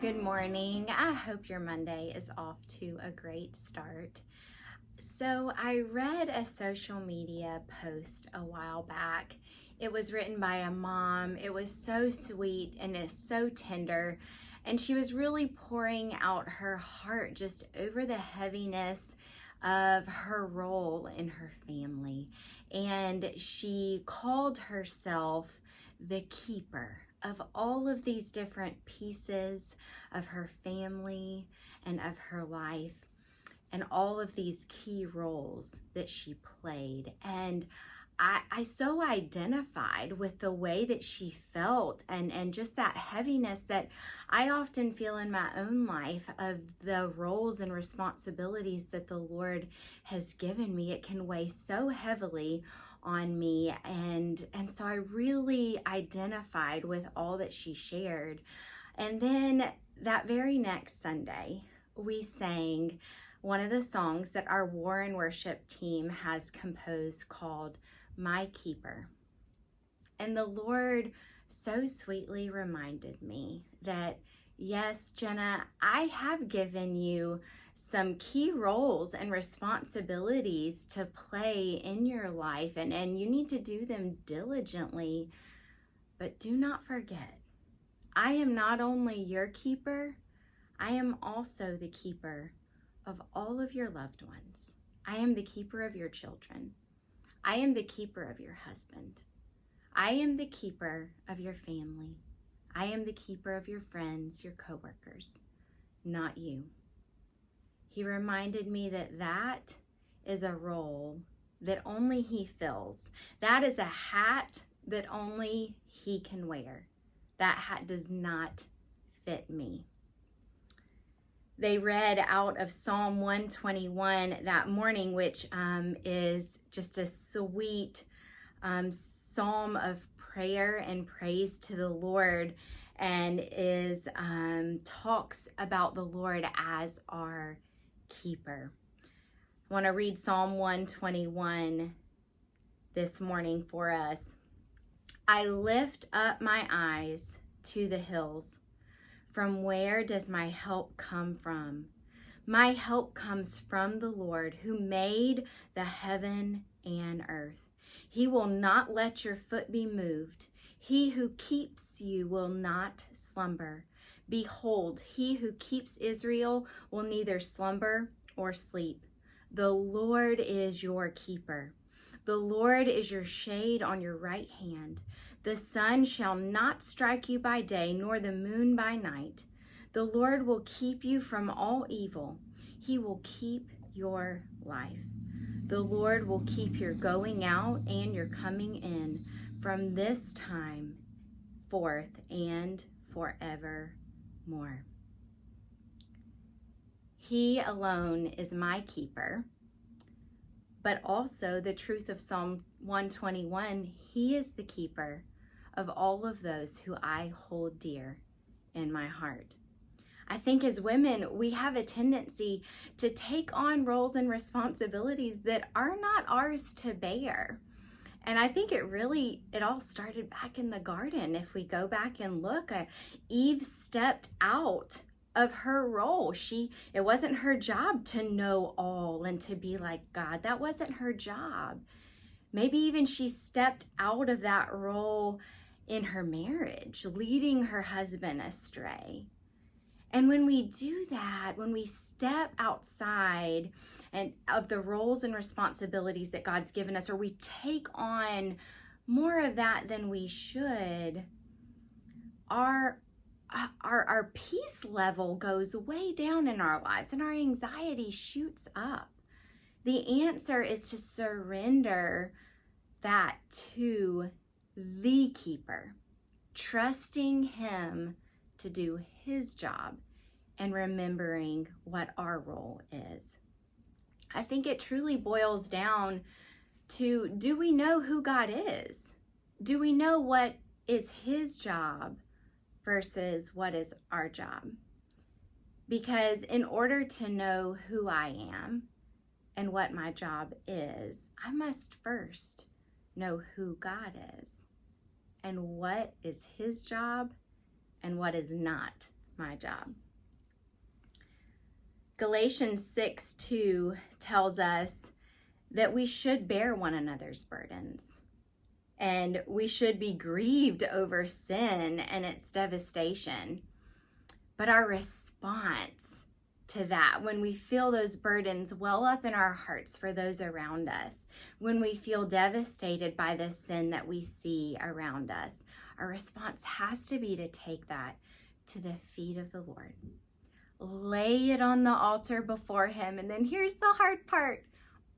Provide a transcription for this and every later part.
Good morning. I hope your Monday is off to a great start. So, I read a social media post a while back. It was written by a mom. It was so sweet and it's so tender. And she was really pouring out her heart just over the heaviness of her role in her family. And she called herself the keeper of all of these different pieces of her family and of her life, and all of these key roles that she played. And I so identified with the way that she felt and just that heaviness that I often feel in my own life of the roles and responsibilities that the Lord has given me. It can weigh so heavily on me, and so I really identified with all that she shared. And then that very next Sunday, we sang one of the songs that our War and Worship team has composed called My Keeper. And the Lord so sweetly reminded me that, yes, Jenna, I have given you some key roles and responsibilities to play in your life, and you need to do them diligently. But do not forget, I am not only your keeper, I am also the keeper of all of your loved ones. I am the keeper of your children. I am the keeper of your husband. I am the keeper of your family. I am the keeper of your friends, your coworkers, not you. He reminded me that that is a role that only he fills. That is a hat that only he can wear. That hat does not fit me. They read out of Psalm 121 that morning, which is just a sweet psalm of prayer and praise to the Lord, and is talks about the Lord as our keeper. I want to read Psalm 121 this morning for us. I lift up my eyes to the hills. From where does my help come from? My help comes from the Lord who made the heaven and earth. He will not let your foot be moved. He who keeps you will not slumber. Behold, he who keeps Israel will neither slumber or sleep. The Lord is your keeper. The Lord is your shade on your right hand. The sun shall not strike you by day, nor the moon by night. The Lord will keep you from all evil. He will keep your life. The Lord will keep your going out and your coming in from this time forth and forevermore. He alone is my keeper. But also the truth of Psalm 121, he is the keeper of all of those who I hold dear in my heart. I think as women, we have a tendency to take on roles and responsibilities that are not ours to bear. And I think it all started back in the garden. If we go back and look, Eve stepped out of her role. It wasn't her job to know all and to be like God. That wasn't her job. Maybe even she stepped out of that role in her marriage, leading her husband astray. And when we do that, when we step outside and of the roles and responsibilities that God's given us, or we take on more of that than we should, our peace level goes way down in our lives and our anxiety shoots up. The answer is to surrender that to the keeper, trusting him to do his job and remembering what our role is. I think it truly boils down to, do we know who God is? Do we know what is his job versus what is our job? Because in order to know who I am and what my job is, I must first know who God is and what is his job and what is not my job. Galatians 6:2 tells us that we should bear one another's burdens, and we should be grieved over sin and its devastation. But our response to that, when we feel those burdens well up in our hearts for those around us, when we feel devastated by the sin that we see around us, our response has to be to take that to the feet of the Lord. Lay it on the altar before him. And then here's the hard part.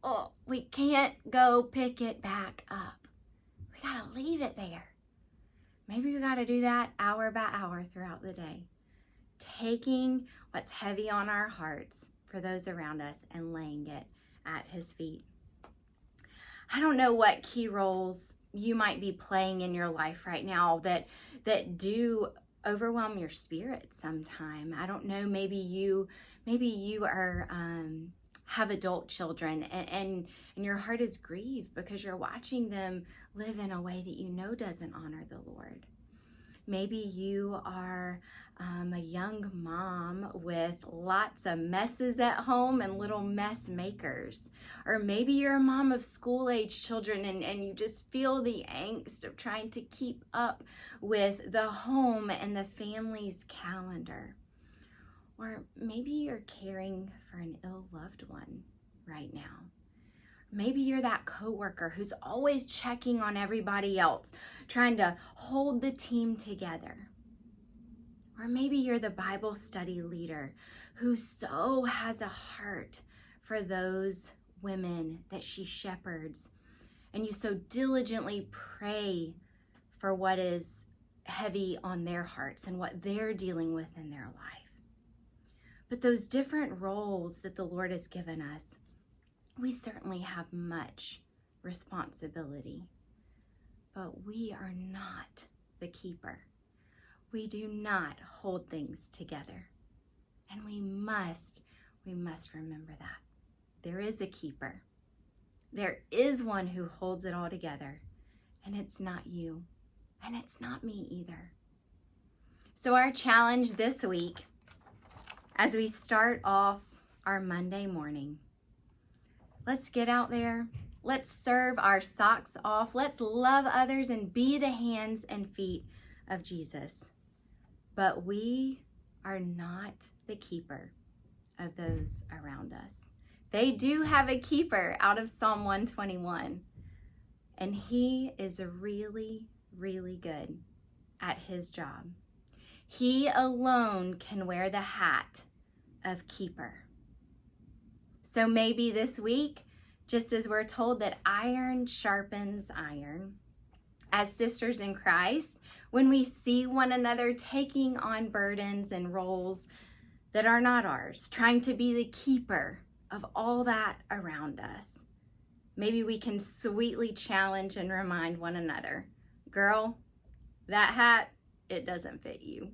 Oh, we can't go pick it back up. We got to leave it there. Maybe we got to do that hour by hour throughout the day. Taking what's heavy on our hearts for those around us and laying it at his feet. I don't know what key roles you might be playing in your life right now that do overwhelm your spirit sometime. I don't know, maybe you are have adult children and your heart is grieved because you're watching them live in a way that you know doesn't honor the Lord. Maybe you are a young mom with lots of messes at home and little mess makers. Or maybe you're a mom of school-age children and you just feel the angst of trying to keep up with the home and the family's calendar. Or maybe you're caring for an ill loved one right now. Maybe you're that coworker who's always checking on everybody else, trying to hold the team together. Or maybe you're the Bible study leader who so has a heart for those women that she shepherds, and you so diligently pray for what is heavy on their hearts and what they're dealing with in their life. But those different roles that the Lord has given us, we certainly have much responsibility, but we are not the keeper. We do not hold things together. And we must remember that. There is a keeper. There is one who holds it all together. And it's not you. And it's not me either. So our challenge this week, as we start off our Monday morning, let's get out there. Let's serve our socks off. Let's love others and be the hands and feet of Jesus. But we are not the keeper of those around us. They do have a keeper out of Psalm 121. And he is really, really good at his job. He alone can wear the hat of keeper. So maybe this week, just as we're told that iron sharpens iron, as sisters in Christ, when we see one another taking on burdens and roles that are not ours, trying to be the keeper of all that around us, maybe we can sweetly challenge and remind one another, girl, that hat, it doesn't fit you.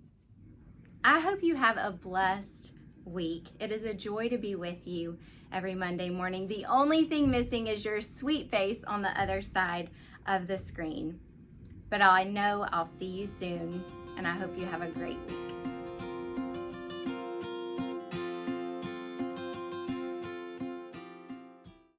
I hope you have a blessed week. It is a joy to be with you every Monday morning. The only thing missing is your sweet face on the other side of the screen. But I know I'll see you soon, and I hope you have a great week.